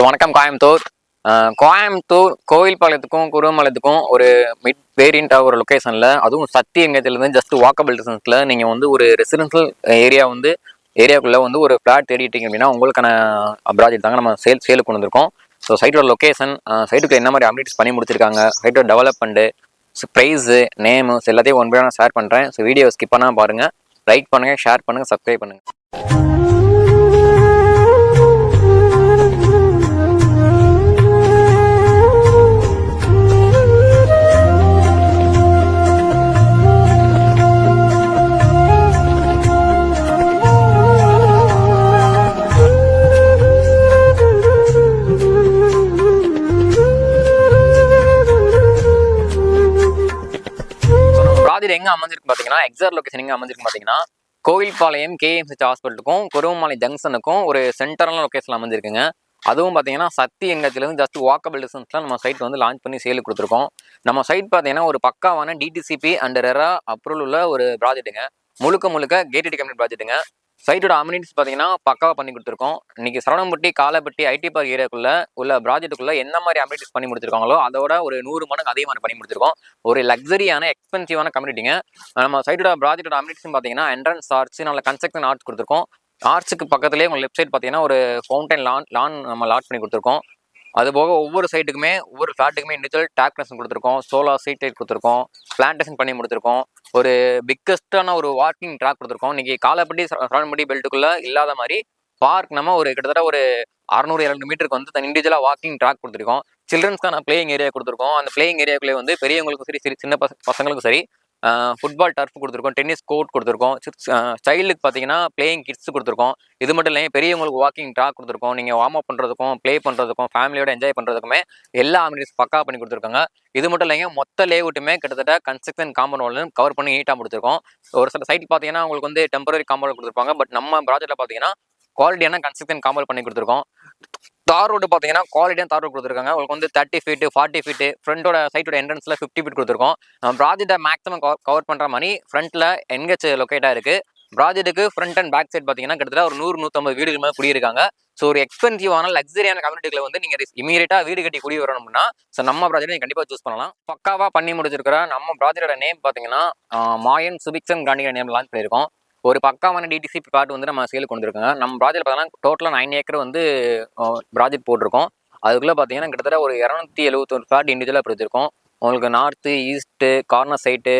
வணக்கம் கோயம்புத்தூர். கோயம்புத்தூர் கோவில்பாளையத்துக்கும் குருவம்பாளையத்துக்கும் ஒரு மிட் வேரியண்ட்டாக ஒரு லொக்கேஷனில், அதுவும் சக்தி எங்கேஜ்லேருந்து ஜஸ்ட் வாக்கபிள் டிஸ்டன்ஸில் நீங்கள் வந்து ஒரு ரெசிடென்ஷியல் ஏரியாக்குள்ளே வந்து ஒரு ஃப்ளாட் தேடிட்டீங்க அப்படின்னா உங்களுக்கான ப்ராஜெக்ட் தாங்க நம்ம சேலுக்கு கொண்டு வந்திருக்கோம். ஸோ சைட்டோட லொக்கேஷன், சைட்டுக்கு என்ன மாதிரி அப்டேட்ஸ் பண்ணி முடிச்சிருக்காங்க, சைட்டோட டெவலப்மெண்ட்டு, ப்ரைஸு, நேமு எல்லாத்தையும் ஒன் பை ஒன் ஷேர் பண்ணுறேன். ஸோ வீடியோ ஸ்கிப் பண்ணால் பாருங்கள், லைக் பண்ணுங்கள், ஷேர் பண்ணுங்கள், சப்ஸ்கிரைப் பண்ணுங்கள். ப்ராஜெக்ட் எங்கே அமைஞ்சிருக்கு பார்த்தீங்கன்னா, எக்ஸாக்ட் லொகேஷன் எங்கே அமைஞ்சிருக்கு பார்த்தீங்கன்னா, கோவில்பாளையம் கேஎம்சிஹெச் ஹாஸ்பிட்டலுக்கும் குருவம்பாளை ஜங்ஷனுக்கும் ஒரு சென்டரான லொகேஷன் அமைஞ்சிருக்குங்க. அதுவும் பார்த்தீங்கன்னா சக்தி எங்கேஜ்லேருந்து ஜஸ்ட் வாக்கபிள் டிஸ்டன்ஸ்லாம் நம்ம சைட் வந்து லான்ச் பண்ணி சேலுக்கு கொடுத்துருக்கோம். நம்ம சைட் பார்த்தீங்கன்னா ஒரு பக்காவான டிடிசிபி அண்ட் ரெரா அப்ரூவல் உள்ள ஒரு ப்ராஜெக்ட்டுங்க. முழுக்க கேட்டட் கம்யூனிட்டி ப்ராஜெக்ட்டுங்க. சைட்டோட அம்யூனிட்டிஸ் பார்த்தீங்கன்னா பக்காவாக பண்ணி கொடுத்துருக்கோம். இன்னைக்கு சரவணம்பட்டி, காலப்பட்டி, ஐடி பார்க் ஏரியாக்குள்ள உள்ள ப்ராஜெக்ட்டுக்குள்ள என்ன மாதிரி அம்யூனிட்டிஸ் பண்ணி முடிச்சிருக்காங்களோ அதோட ஒரு 100 மடங்கு அதிகமாக பண்ணி முடிச்சிருக்கோம். ஒரு லக்ஸரியான எக்ஸ்பென்சிவான கம்யூனிட்டிங்க. நம்ம சைட்டோட ப்ராஜெக்டோட அம்யூனிட்டிஸ் பார்த்தீங்கன்னா என்ட்ரன்ஸ் ஆர்ச், நல்ல கன்ஸ்ட்ரக்ஷன் ஆர்ச் கொடுத்துருக்கோம். ஆர்ச்சுக்கு பக்கத்துலேயே உங்கள் லெஃப்ட் சைட் பார்த்தீங்கன்னா ஒரு ஃபவுண்டைன் லான் நம்ம லாட் பண்ணி கொடுத்துருக்கோம். அதுபோக ஒவ்வொரு சைட்டுக்குமே ஒவ்வொரு ஃப்ளாட்டுக்குமே இண்டிவிஜுவல் டேக் கனெக்ஷன் கொடுத்துருக்கோம். சோலார் சீட் லைட் கொடுத்துருக்கோம். பிளான்டேஷன் பண்ணி கொடுத்துருக்கோம். ஒரு பிக்கஸ்டான ஒரு வாக்கிங் ட்ராக் கொடுத்துருக்கோம். இன்னைக்கு காலப்பட்டி சரவணம்பட்டி பெல்ட்டுக்குள்ள இல்லாத மாதிரி பார்க் நம்ம ஒரு கிட்டத்தட்ட ஒரு 600-700 மீட்டருக்கு வந்து இண்டிவிஜுவலாக வாக்கிங் ட்ராக் கொடுத்துருக்கோம். சில்ட்ரன்ஸ்க்கான பிளேயிங் ஏரியா கொடுத்துருக்கோம். அந்த பிளேயிங் ஏரியாக்குள்ளே வந்து பெரியவங்களுக்கும் சரி சின்ன பசங்களுக்கும் சரி ஃபுட்பால் டர்ஃப் கொடுத்துருக்கோம், டென்னிஸ் கோர்ட் கொடுத்துருக்கோம், சைல்டுக்கு பார்த்தீங்கன்னா பிளேயிங் கிட்ஸ் கொடுத்துருக்கோம். இது மட்டும் இல்லைங்க, பெரியவங்களுக்கு வாக்கிங் ட்ராக் கொடுத்துருக்கோம். நீங்கள் வார்ம் அப் பண்ணுறதுக்கும் ப்ளே பண்ணுறதுக்கும் ஃபேமிலியோட என்ஜாய் பண்ணுறதுக்குமே எல்லா அம்யூனிட்டிஸ் பக்கா பண்ணி கொடுத்துருக்காங்க. இது மட்டும் இல்லைங்க, மொத்த லேஅவுட்டுமே கிட்டத்தட்ட கன்ஸ்ட்ரக்ஷன் காம்பவுண்ட் கவர் பண்ணி நீட்டாக கொடுத்துருக்கோம். ஒரு சில சைட் பார்த்தீங்கன்னா உங்களுக்கு வந்து டெம்பரரி காம்பவுண்ட் கொடுத்துருப்பாங்க. பட் நம்ம ப்ராஜெக்ட்டில் பார்த்தீங்கன்னா குவாலிட்டியான கன்ஸ்ட்ரக்ஷன் காம்பவுண்ட் பண்ணி கொடுத்துருக்கோம். தார் ரோடு பார்த்தீங்கன்னா குவாலிட்டியான தார் ரோடு கொடுத்துருக்காங்க. உங்களுக்கு வந்து 30 ஃபீட்டு 40 ஃபீட்டு ஃப்ரண்ட்டோட சைட்டோட என்ட்ரன்ஸில் 50 ஃபீட் கொடுத்துருக்கோம். ப்ராஜெக்ட்டை மேக்ஸிமம் கவர் பண்ணுற மாதிரி ஃப்ரண்ட்டில் என்கேஜ் லொக்கேட்டாக இருக்குது. ப்ராஜெக்ட்டுக்கு ஃப்ரண்ட் அண்ட் பேக் சைட் பார்த்தீங்கன்னா கிட்டத்தட்ட ஒரு 100-150 வீடுகள் மேலே குடியிருக்காங்க. ஸோ ஒரு எக்ஸ்பென்சிவான லக்ஸரியான கம்யூனிட்டிகளை வந்து நீங்கள் இமீடியட்டாக வீடு கட்டி குடி வரணும்னா ஸோ நம்ம ப்ராஜெக்ட் நீங்கள் கண்டிப்பாக சூஸ் பண்ணலாம். பக்காவாக பண்ணி முடிச்சிருக்கிற நம்ம ப்ராஜெக்டோட நேம் பார்த்தீங்கன்னா மாயன் சுபிக்சன் காண்டிகா நேம் லான்ச் பண்ணியிருக்கோம். ஒரு பக்காவான டிடிசி பிளாட் வந்து நம்ம சேலுக்கு கொண்டிருக்கோங்க. நம்ம ப்ராஜெக்ட் பார்த்தீங்கன்னா டோட்டலாக 9 ஏக்கர் வந்து ப்ராஜெக்ட் போட்டிருக்கோம். அதுக்குள்ளே பார்த்தீங்கன்னா கிட்டத்தட்ட ஒரு 271 ஃபிளாட் இண்டிவிஜுவலாக பிரிச்சிருக்கோம். உங்களுக்கு north, east, corner side,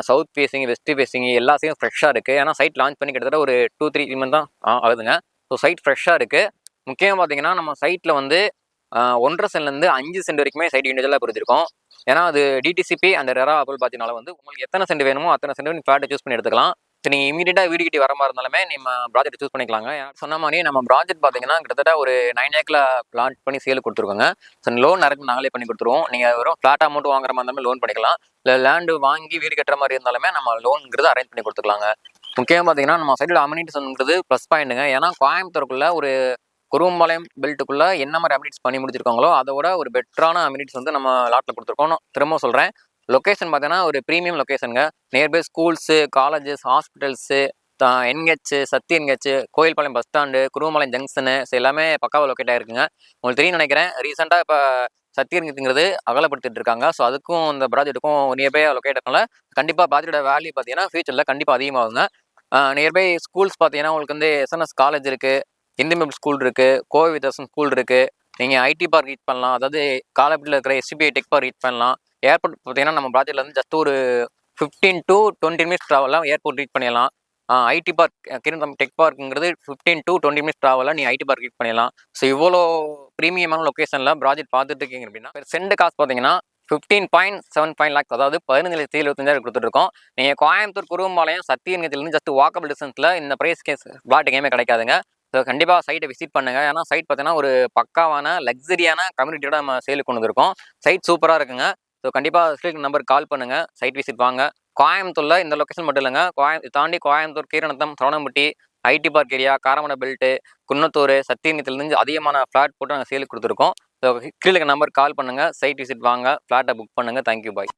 south facing, west facing எல்லா சைடும் ஃப்ரெஷ்ஷாக இருக்குது. ஏன்னா சைட் லான்ச் பண்ணி கிட்டத்தட்ட ஒரு 2-3 மந்த் தான் ஆகுதுங்க. ஸோ சைட் ஃப்ரெஷ்ஷாக இருக்குது. முக்கியமாக பார்த்தீங்கன்னா நம்ம சைட்டில் வந்து 1.5 சென்ட்லேருந்து 5 சென்ட் வரைக்குமே சைட் இண்டிவிஜுவலாக பிரிச்சிருக்கோம். ஏன்னா அது டிடிசிபி அண்ட் ரெரா அப்ரூவல் பார்த்தீங்கனால வந்து உங்களுக்கு எத்தனை சென்ட் வேணுமோ அத்தனை சென்ட் நீங்கள் ஃபிளாட்டை சூஸ் பண்ணி எடுத்துக்கலாம். ஸோ நீங்கள் இமீடியட்டாக வீடு கட்டி வர மாதிரி இருந்தாலுமே நம்ம ப்ராஜெக்ட் சூஸ் பண்ணிக்கலாங்க. சொன்ன மாதிரி நம்ம ப்ராஜெக்ட் பார்த்தீங்கன்னா கிட்டத்தட்ட ஒரு 9 ஏக்கரில் பிளான் பண்ணி சேல் கொடுத்துருக்கோங்க. ஸோ லோன் நிறைய நாங்களே பண்ணி கொடுத்துருவோம். நீங்கள் வெறும் ஃப்ளாட் அமௌண்ட் வாங்குற மாதிரி இருந்தாலும் லோன் பண்ணிக்கலாம். இல்லை லேண்டு வாங்கி வீடு கட்டுற மாதிரி இருந்தாலுமே நம்ம லோனுங்கிறது அரேஞ்ச் பண்ணி கொடுத்துக்கலாங்க. முக்கியமாக பார்த்தீங்கன்னா நம்ம சைடில் அம்யூனிட்டிஸ்ங்கிறது ப்ளஸ் பாயிண்ட்டுங்க. ஏன்னா கோயம்புத்தூருக்குள்ள ஒரு குருவம்பாளையம் பெல்ட்டுக்குள்ள என்ன மாதிரி அம்யூனிட்டிஸ் பண்ணி முடிச்சிருக்காங்களோ அதோட ஒரு பெட்டரான அம்யூனிட்டிஸ் வந்து நம்ம லாட்டில் கொடுத்துருக்கோம். திரும்ப சொல்கிறேன், லொக்கேஷன் பார்த்தீங்கன்னா ஒரு ப்ரீமியம் லொக்கேஷனுங்க. Nearby schools, colleges, hospitals, NH, Sakthi NH, Koilpalayam bus stand, Kuruvampalayam junction எல்லாமே பக்காவாக லொக்கேட் ஆகிருக்குங்க. உங்களுக்கு தெரியும் நினைக்கிறேன், ரீசெண்டாக இப்போ சக்தி என்ஹெச்ங்கிறது அகலப்படுத்திட்டு இருக்காங்க. ஸோ அதுக்கும் இந்த ப்ராஜெக்ட்டுக்கும் நியர்பை லொக்கேட் இருக்கனால கண்டிப்பாக ப்ராஜெக்டோட வேல்யூ பார்த்தீங்கன்னா ஃபியூச்சரில் கண்டிப்பாக அதிகமாகுங்க. நியர்பை ஸ்கூல்ஸ் பார்த்தீங்கன்னா உங்களுக்கு வந்து எஸ்என்எஸ் காலேஜ் இருக்குது, இந்தியன் ஸ்கூல் இருக்குது, கோவை வித்யாசம் ஸ்கூல் இருக்குது. நீங்கள் ஐடி பார்க் ரீச் பண்ணலாம். அதாவது காலப்பட்டியில் இருக்கிற SCBI டெக் பார்க் ரீச் பண்ணலாம். ஏர்போர்ட் பார்த்தீங்கன்னா நம்ம ப்ராஜெக்ட்ல வந்து ஜஸ்ட் ஒரு 15 to 20 மினிட்ஸ் ட்ராவலாம் ஏர்போர்ட் ரீச் பண்ணிடலாம். ஐடி பார்க் கிருந்தம் டெக் பார்க்குங்கிறது 15 to 20 மினிட்ஸ் ட்ராவலாக நீங்கள் ஐடி பார்க் ரீச் பண்ணிடலாம். ஸோ இவ்வளோ ப்ரீமியமான லொக்கேஷனில் ப்ராஜெக்ட் பார்த்துட்டு இருக்கீங்க அப்படின்னா சென்ட் காசு பார்த்தீங்கன்னா 15.75 lakhs, அதாவது 15,75,000 கொடுத்துருக்கோம். நீங்கள் கோயம்புத்தூர் குருவம்பாளையம் சக்தி என்ஹெச்லேருந்து ஜஸ்ட் வாக்கபிள் டிஸ்டன்ஸில் இந்த ப்ரைஸ் பிளாட் எங்கேயுமே கிடைக்காதுங்க. ஸோ கண்டிப்பாக சைட்டை விசிட் பண்ணுங்கள். ஏன்னா சைட் பார்த்தீங்கன்னா ஒரு பக்காவான லக்ஸரியான கம்யூனிட்டியோட நம்ம சேலுக்கு கொண்டு வந்திருக்கோம். சைட் சூப்பராக இருக்குங்க. ஸோ கண்டிப்பாக ஸ்க்ரீன் நம்பருக்கு கால் பண்ணுங்கள், சைட் விசிட் வாங்க. கோயம்புத்தூரில் இந்த லொக்கேஷன் மட்டும் இல்லைங்க, தாண்டி Coimbatore, Keeranatham, Saravanampatti, IT park area, Karamadai belt, Kunnathur, Sakthi என்ஹெச்லேருந்து அதிகமான ஃப்ளாட் போட்டு நாங்கள் சேலுக்கு கொடுத்துருக்கோம். ஸோ கீழே நம்பருக்கு கால் பண்ணுங்கள், சைட் விசிட் வாங்க, ஃப்ளாட்டை புக் பண்ணுங்கள். தேங்க்யூ, பாய்.